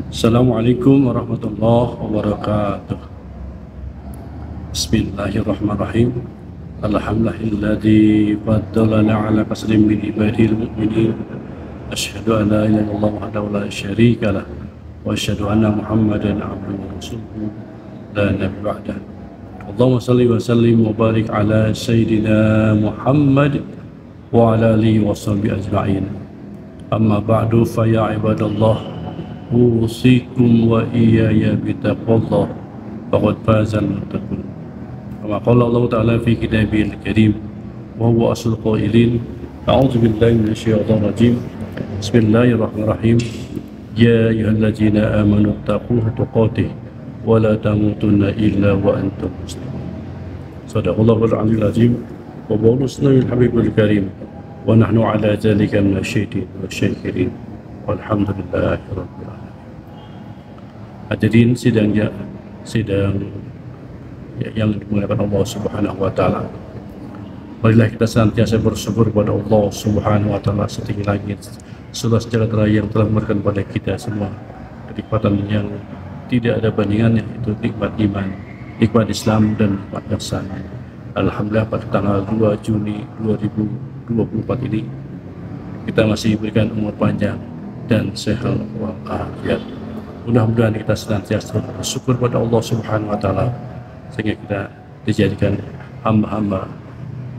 Assalamualaikum warahmatullahi wabarakatuh. Bismillahirrahmanirrahim. Alhamdulillahilladzi faddalana ala katsirin min ibadil mu'minin. Asyhadu an la ilaha illallah wahdahu la syarika lah wa asyhadu anna Muhammadan abduhu wa rasuluhu la nabiyya ba'dah. Allahumma shalli wa sallim wa barik ala sayyidina Muhammad wa ala alihi wa sahbihi ajma'in. Amma ba'du fa ya ibadallah usikum wa iyaya bitaqwallah faqad fazal muttaqun. Kama qala Allah Ta'ala fi kitabil karim wa huwa aslul qailin a'udzu billahi minasyaitonir rajim. Bismillahirrahmanirrahim. Ya ayyuhalladzina amanu taqullaha tuqatih wa la tamutunna illa wa antum muslimun. Shadaqallahul aliyyul azim wa bawlusnal habibul karim wa nahnu ala dzalika minasyaitin wasyakirin walhamdulillahirabbil alamin. Hadirin sidang yang dimuliakan Allah Subhanahu wa taala. Marilah kita senantiasa bersyukur kepada Allah Subhanahu wa taala setinggi langit, seluas jagat raya yang telah memberikan kepada kita semua kenikmatan yang tidak ada bandingannya, itu nikmat iman, nikmat Islam dan nikmat ihsan. Alhamdulillah pada tanggal 2 Juni 2024 ini kita masih diberikan umur panjang dan sehat walafiat. Mudah-mudahan kita senantiasa bersyukur pada Allah Subhanahu wa taala sehingga kita dijadikan hamba-hamba,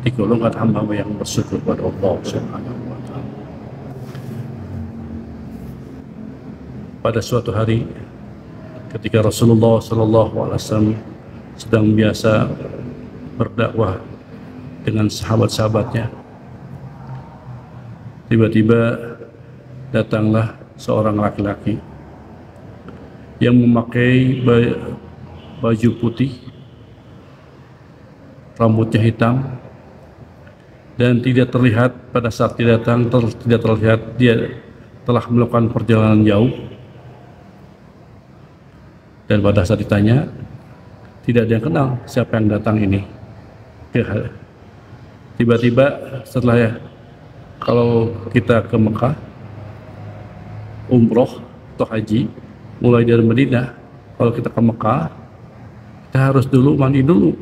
digolongkan hamba-hamba yang bersyukur pada Allah Subhanahu wa taala. Pada suatu hari ketika Rasulullah sallallahu alaihi wasallam sedang biasa berdakwah dengan sahabat-sahabatnya, tiba-tiba datanglah seorang laki-laki yang memakai baju putih, rambutnya hitam, dan tidak terlihat pada saat dia datang, tidak terlihat dia telah melakukan perjalanan jauh. Dan pada saat ditanya, tidak ada yang kenal siapa yang datang ini. Tiba-tiba setelah kalau kita ke Mekah umroh atau haji, mulai dari Madinah, kalau kita ke Mekah kita harus dulu mandi dulu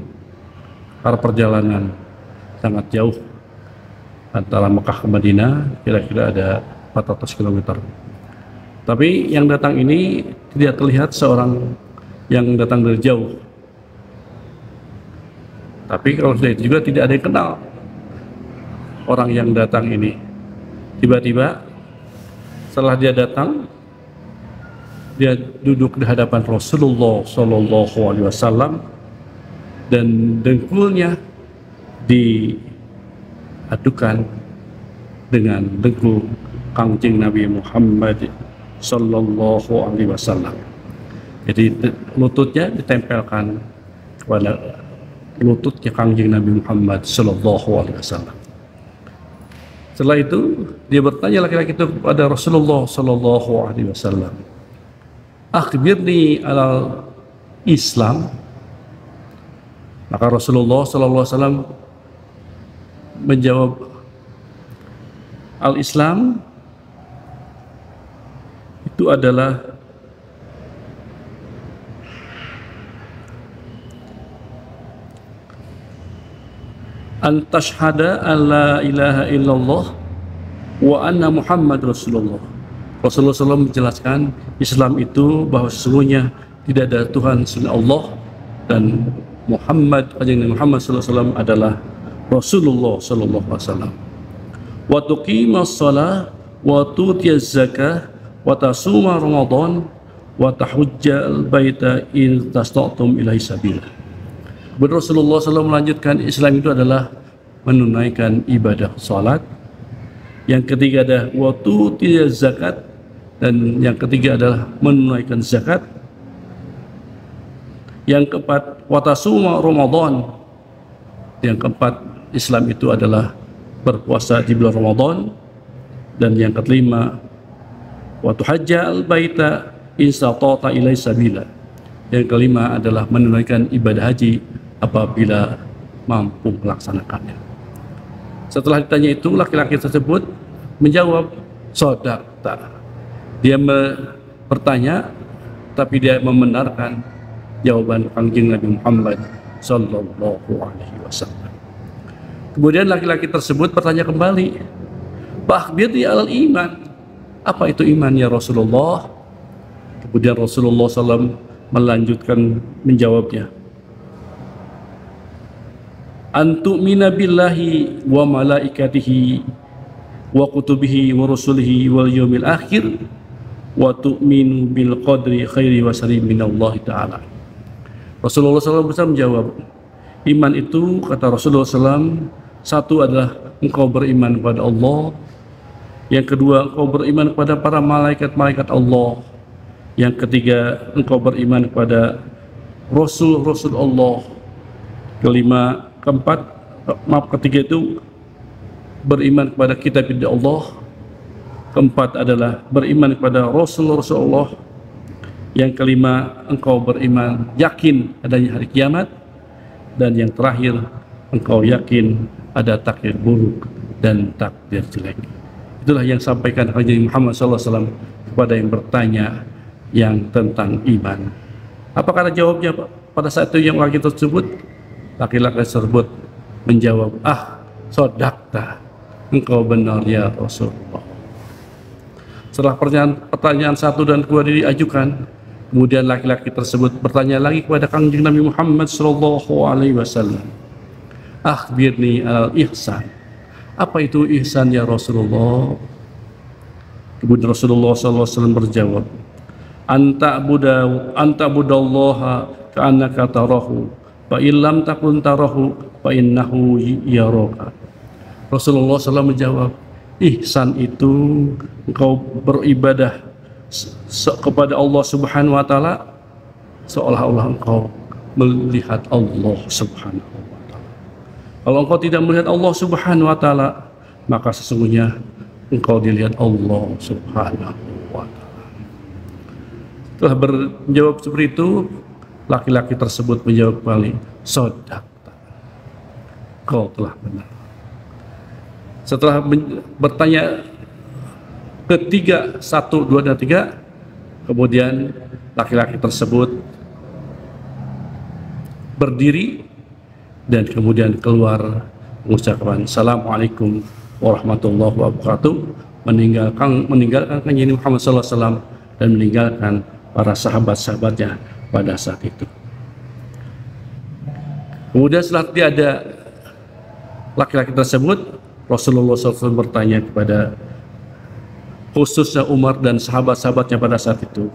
karena perjalanan sangat jauh antara Mekah ke Madinah, kira-kira ada 400 km. Tapi yang datang ini tidak terlihat seorang yang datang dari jauh. Tapi kalau sudah itu juga tidak ada yang kenal orang yang datang ini. Tiba-tiba setelah dia datang, dia duduk di hadapan Rasulullah Sallallahu Alaihi Wasallam dan dengkulnya diadukan dengan dengkul Kangjeng Nabi Muhammad Sallallahu Alaihi Wasallam. Jadi lututnya ditempelkan pada lututnya Kangjeng Nabi Muhammad Sallallahu Alaihi Wasallam. Setelah itu dia bertanya laki-laki itu kepada Rasulullah Sallallahu Alaihi Wasallam, akhbirni alal Islam. Maka Rasulullah Sallallahu Alaihi Wasallam menjawab, al-Islam itu adalah an tashhada an la ilaha illallah wa anna Muhammad Rasulullah. Rasulullah SAW menjelaskan Islam itu bahwa sesungguhnya tidak ada Tuhan selain Allah dan Muhammad SAW adalah Rasulullah SAW. Wa tuqimas shalah wa tutiyaz zakah wa tasuma Ramadan wa tahujjal baita in tastata'tum ilaihi sabila. Rasulullah SAW melanjutkan Islam itu adalah menunaikan ibadah salat, yang ketiga adalah wa tutiyaz zakat, dan yang ketiga adalah menunaikan zakat, yang keempat watasuma Ramadan, yang keempat Islam itu adalah berpuasa di bulan Ramadan, dan yang kelima wa tuhajjal baita in stata'ta ilaihi sabila, yang kelima adalah menunaikan ibadah haji apabila mampu melaksanakannya. Setelah ditanya itu, laki-laki tersebut menjawab, sodakta. Dia bertanya, tapi dia membenarkan jawaban Kangjeng Nabi Muhammad sallallahu alaihi wasallam. Kemudian laki-laki tersebut bertanya kembali, "Akhbirni alal iman." Apa itu iman ya Rasulullah? Kemudian Rasulullah SAW melanjutkan menjawabnya, "Antu'mina billahi wa malaikatihi wa kutubihi wa rusulihi wal yawmil akhir wa tu'minu bil qadri khairi wa syarri minallahi ta'ala." Rasulullah SAW bisa menjawab, iman itu, kata Rasulullah SAW, satu adalah engkau beriman kepada Allah, yang kedua engkau beriman kepada para malaikat-malaikat Allah, yang ketiga engkau beriman kepada Rasul-Rasul Allah, ketiga itu beriman kepada kitab Allah, keempat adalah beriman kepada Rasul-Rasul Allah, yang kelima engkau beriman yakin adanya hari kiamat, dan yang terakhir engkau yakin ada takdir buruk dan takdir jelek. Itulah yang sampaikan Nabi Muhammad SAW kepada yang bertanya yang tentang iman. Apakah ada jawabnya pada saat itu yang laki tersebut? Laki-laki tersebut menjawab, sodakta, engkau benar ya Rasulullah. Setelah pertanyaan satu dan kedua diajukan, kemudian laki-laki tersebut bertanya lagi kepada Kangjeng Nabi Muhammad SAW, "Akhbirni al-ihsan." Apa itu ihsan ya Rasulullah? Kemudian Rasulullah SAW berjawab, anta budallaha ka'annaka tarahu fa illam takun tarahu fa innahu yaraka. Rasulullah SAW menjawab, ihsan itu engkau beribadah kepada Allah Subhanahu wa taala seolah-olah engkau melihat Allah Subhanahu wa taala. Kalau engkau tidak melihat Allah Subhanahu wa taala, maka sesungguhnya engkau dilihat Allah Subhanahu wa taala. Setelah menjawab seperti itu, laki-laki tersebut menjawab kembali, "Shadaqta, kau telah benar." Setelah bertanya ketiga, 1, 2, dan 3, kemudian laki-laki tersebut berdiri dan kemudian keluar mengucapkan Assalamualaikum warahmatullahi wabarakatuh, meninggalkan Kanjeng Muhammad SAW dan meninggalkan para sahabat-sahabatnya pada saat itu. Kemudian setelah tiada laki-laki tersebut, Rasulullah SAW bertanya kepada khususnya Umar dan sahabat-sahabatnya pada saat itu,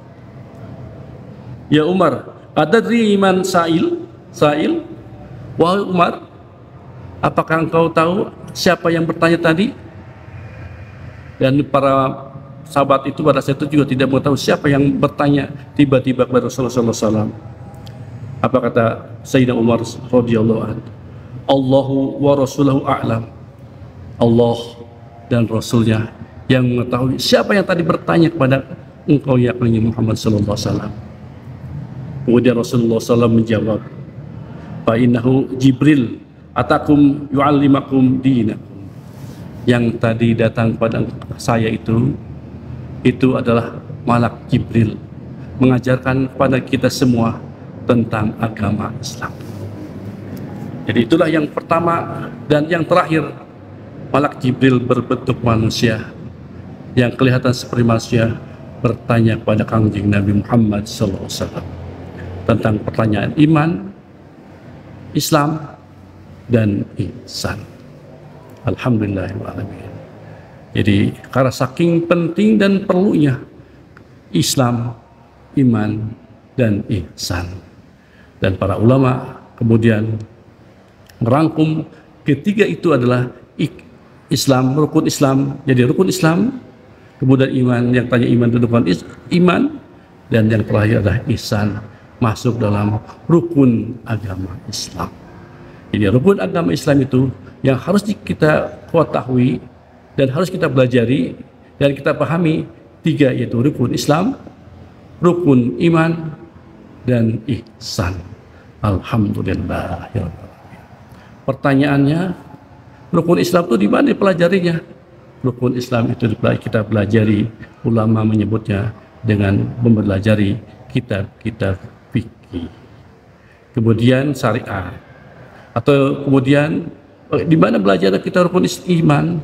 "Ya Umar, atadri man sa'il? Wahai Umar, apakah engkau tahu siapa yang bertanya tadi?" Dan para sahabat itu pada saat itu juga tidak mengetahui siapa yang bertanya tiba-tiba kepada Rasulullah SAW. Apa kata Sayyidina Umar radhiyallahu anhu? "Allahu wa rasuluhu a'lam." Allah dan Rasulnya yang mengetahui siapa yang tadi bertanya kepada engkau ya Nabi Muhammad SAW. Kemudian Rasulullah SAW menjawab, "Fa innahu Jibril atakum yu'allimakum dinakum." Yang tadi datang pada saya itu adalah malak Jibril, mengajarkan kepada kita semua tentang agama Islam. Jadi itulah yang pertama dan yang terakhir, malak Jibril berbentuk manusia yang kelihatan seperti manusia bertanya kepada Kangjeng Nabi Muhammad SAW tentang pertanyaan iman, Islam, dan ihsan. Alhamdulillahirrahmanirrahim. Jadi karena saking penting dan perlunya Islam, iman, dan ihsan, dan para ulama kemudian merangkum ketiga itu adalah Islam, rukun Islam, jadi rukun Islam, kemudian iman, yang tanya iman itu bukan iman, dan yang terakhir adalah ihsan, masuk dalam rukun agama Islam. Jadi rukun agama Islam itu yang harus kita ketahui dan harus kita pelajari dan kita pahami, tiga, yaitu rukun Islam, rukun iman, dan ihsan. Alhamdulillah. Pertanyaannya, rukun Islam itu di mana dipelajarinya? Rukun Islam itu kita pelajari, ulama menyebutnya dengan mempelajari kitab-kitab fikih. Kemudian syariat, atau kemudian di mana belajar kita rukun iman,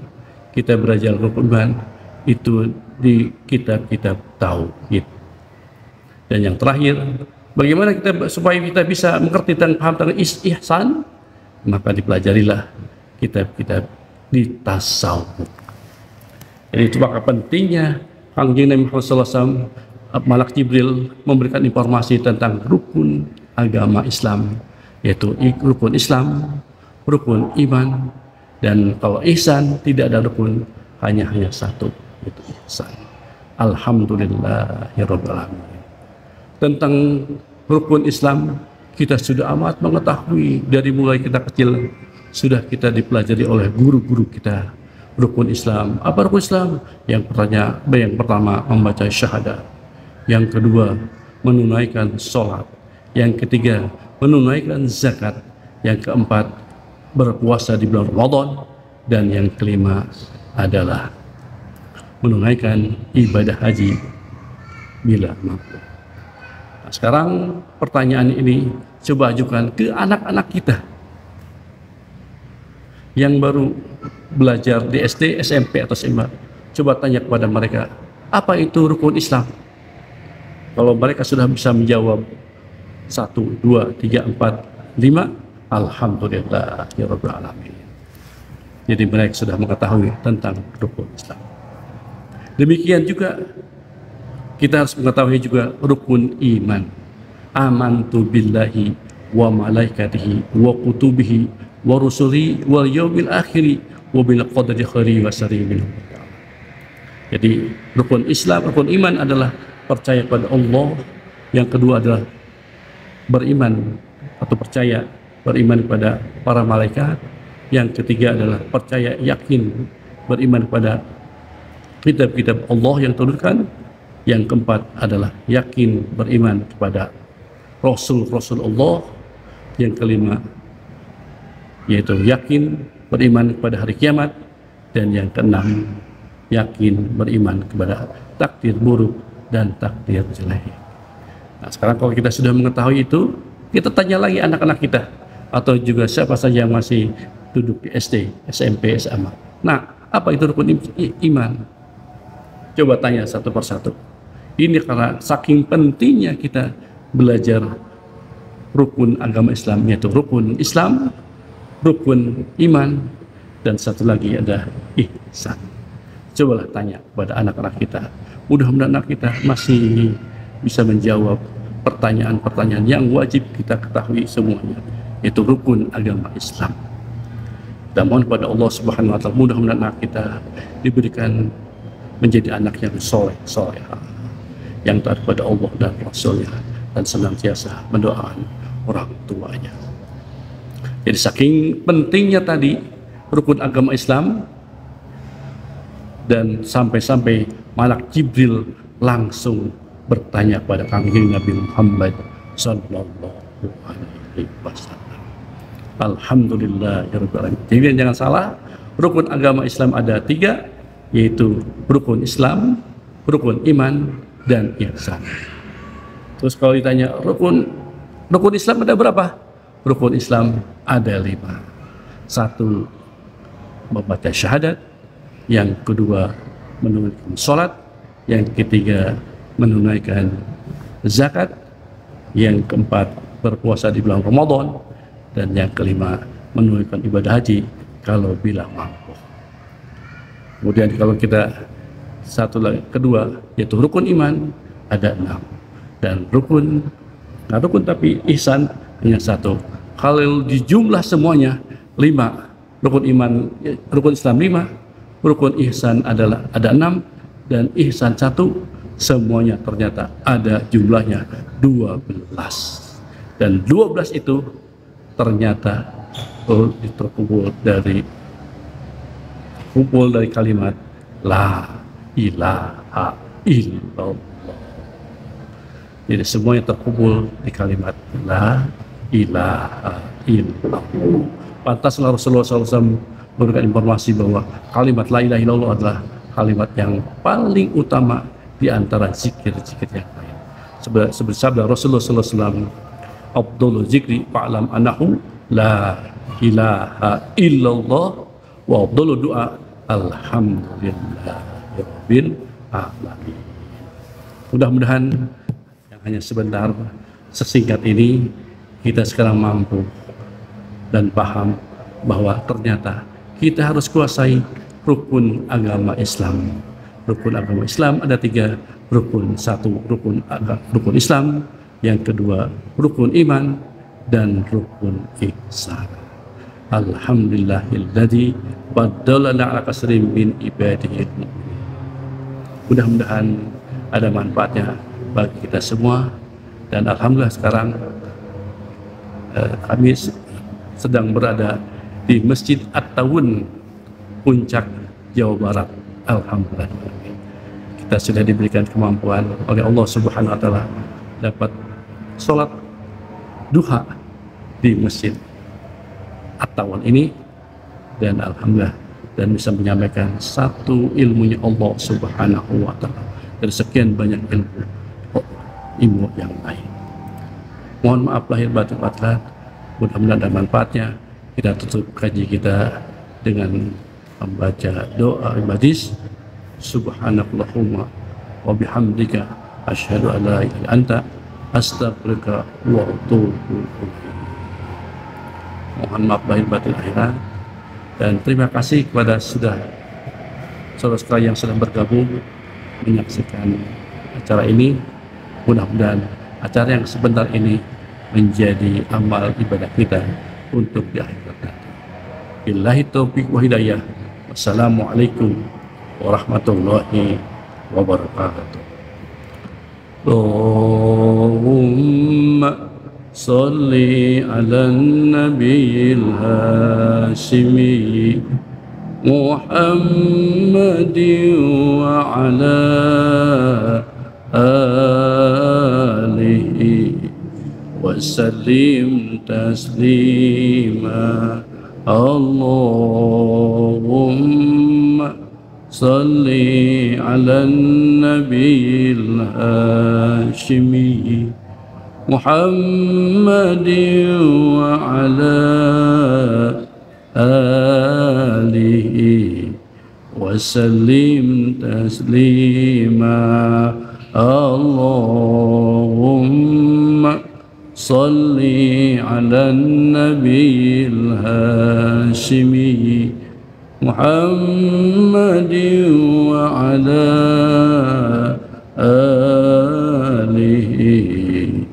kita belajar rukun iman itu di kitab-kitab tauhid. Dan yang terakhir, bagaimana kita supaya kita bisa mengerti dan paham tentang ihsan, maka dipelajarilah kitab-kitab di tasawuf. Jadi itu maka pentingnya Kanjeng Nabi Muhammad SAW, Malak Jibril memberikan informasi tentang rukun agama Islam, yaitu rukun Islam, rukun iman, dan kalau ihsan tidak ada rukun, hanya satu, yaitu ihsan. Alhamdulillahirabbil alamin. Tentang rukun Islam kita sudah amat mengetahui dari mulai kita kecil, sudah kita dipelajari oleh guru-guru kita. Rukun Islam, apa rukun Islam? Yang pertama membaca syahadat, yang kedua menunaikan sholat, yang ketiga menunaikan zakat, yang keempat berpuasa di bulan Ramadan, dan yang kelima adalah menunaikan ibadah haji bila mampu. Nah, sekarang pertanyaan ini coba ajukan ke anak-anak kita yang baru belajar di SD, SMP, atau SMA. Coba tanya kepada mereka, apa itu rukun Islam? Kalau mereka sudah bisa menjawab 1, 2, 3, 4, 5, alhamdulillahirabbil alamin. Jadi mereka sudah mengetahui tentang rukun Islam. Demikian juga kita harus mengetahui juga rukun iman. Amantu billahi wa malaikatihi wa kutubihi wa rusuli wal yaumil akhiri wa bil qadri khairi wa syarri. Jadi rukun Islam, rukun iman adalah percaya pada Allah. Yang kedua adalah beriman atau percaya beriman kepada para malaikat. Yang ketiga adalah percaya yakin beriman kepada kitab-kitab Allah yang turunkan. Yang keempat adalah yakin beriman kepada Rasul-Rasul Allah. Yang kelima yaitu yakin beriman kepada hari kiamat. Dan yang keenam, yakin beriman kepada takdir buruk dan takdir jelek. Nah, sekarang kalau kita sudah mengetahui itu, kita tanya lagi anak-anak kita atau juga siapa saja yang masih duduk di SD, SMP, SMA. Nah, apa itu rukun iman? Coba tanya satu persatu. Ini karena saking pentingnya kita belajar rukun agama Islam, yaitu rukun Islam, rukun iman, dan satu lagi ada ihsan. Cobalah tanya kepada anak-anak kita. Mudah-mudahan anak kita masih bisa menjawab pertanyaan-pertanyaan yang wajib kita ketahui semuanya, yaitu rukun agama Islam. Dan mohon kepada Allah Subhanahu wa Ta'ala, mudah-mudahan anak kita diberikan menjadi anak yang soleh, yang taat kepada Allah dan Rasulnya, dan senantiasa mendoakan orang tuanya. Jadi saking pentingnya tadi rukun agama Islam, dan sampai-sampai Malak Jibril langsung bertanya kepada Kanjeng Nabi Muhammad sallallahu alaihi wasallam. Alhamdulillahirabbil alamin. Jadi jangan salah, rukun agama Islam ada 3, yaitu rukun Islam, rukun iman, dan ihsan. Terus kalau ditanya rukun Islam ada berapa? Rukun Islam ada 5. 1, membaca syahadat. Yang kedua, menunaikan sholat. Yang ketiga, menunaikan zakat. Yang keempat, berpuasa di bulan Ramadan. Dan yang kelima, menunaikan ibadah haji kalau bila mampu. Kemudian kalau kita kedua, yaitu rukun iman ada 6, dan rukun tapi ihsan hanya 1. Kalau di jumlah semuanya 5, rukun Islam 5, rukun ihsan adalah ada 6, dan ihsan 1, semuanya ternyata ada jumlahnya 12. Dan 12 itu ternyata terkumpul dari kalimat la ilaha illallah. Jadi semuanya terkumpul di kalimat la ilaha illallah. Pantaslah Rasulullah SAW memberikan informasi bahwa kalimat la ilaha illallah adalah kalimat yang paling utama, di antara zikir-zikir yang lain. Sabda Rasulullah sallallahu alaihi wasallam, "Afdhalul zikri fa'lam annahu la ilaha illallah wa afdhalud du'a alhamdulillahi rabbil alamin." Mudah-mudahan yang hanya sebentar sesingkat ini kita sekarang mampu dan paham bahwa ternyata kita harus kuasai rukun agama Islam. Rukun agama Islam ada 3 rukun. 1 rukun Islam, yang kedua rukun iman, dan rukun ihsan. Alhamdulillahilladzi faddalana ala katsirin min ibadihi. Mudah-mudahan ada manfaatnya bagi kita semua, dan alhamdulillah sekarang kami sedang berada di Masjid At-Tawun, Puncak, Jawa Barat. Alhamdulillah kita sudah diberikan kemampuan oleh Allah Subhanahu wa taala dapat sholat duha di Masjid At-Tawun ini, dan alhamdulillah dan bisa menyampaikan satu ilmunya Allah Subhanahu wa taala dari sekian banyak ilmu yang lain. Mohon maaf lahir batin batin, mudah-mudahan ada manfaatnya. Kita tutup kaji kita dengan membaca doa ibadis. Subhanakallahumma wa bihamdika asyhadu an la ilaha illa anta astaghfiruka wa atubu ilaik. Mohon maaf lahir batin akhirat, dan terima kasih kepada saudara-saudara yang sudah bergabung menyaksikan acara ini. Mudah-mudahan acara yang sebentar ini menjadi amal ibadah kita untuk di akhirat nanti. Billahi taufiq wa hidayah. Wassalamualaikum warahmatullahi wabarakatuh. Allahumma salli ala nabiyil hashimi Muhammadin wa ala alihi wa sallim taslima. Allahumma salli ala nabiyil hashimi Muhammadin wa ala alihi wa sallim taslima. Allahumma salli ala nabiyil hashimi Muhammadin wa ala alihi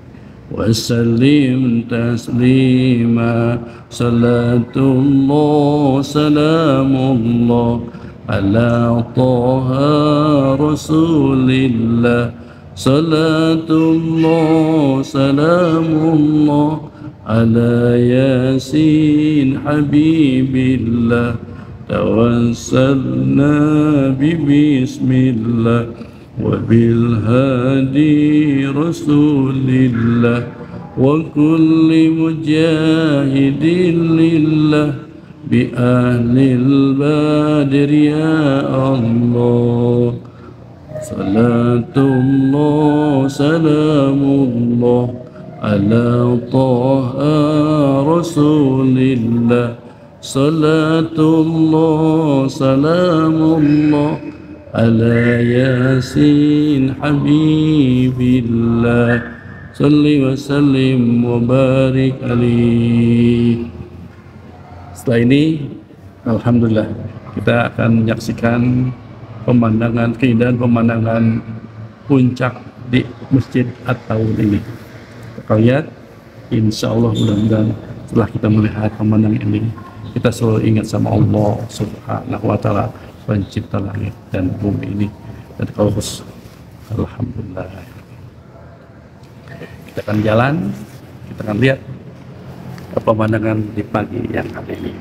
wa sallim taslima. Salatullah salamullah ala taha rasulillah. Salatullah salamullah ala yasin habibillah. Tawassalna bismillah wa bil hadi rasulillah wa kulli mujahidin lillah bi ahlil badr ya Allah. Salatullah salamullah ala taha rasulillah. Salatullah salamullah ala yasin habibillah. Salli wa sallim wa barik alaihi. Setelah ini alhamdulillah kita akan menyaksikan pemandangan, keindahan pemandangan puncak di Masjid At-Tawun ini. Kita lihat, insya Allah mudah-mudahan setelah kita melihat pemandangan ini, kita selalu ingat sama Allah Subhanahu wa taala, pencipta langit dan bumi ini. Dan kalau alhamdulillah kita akan jalan, kita akan lihat pemandangan di pagi yang hari ini.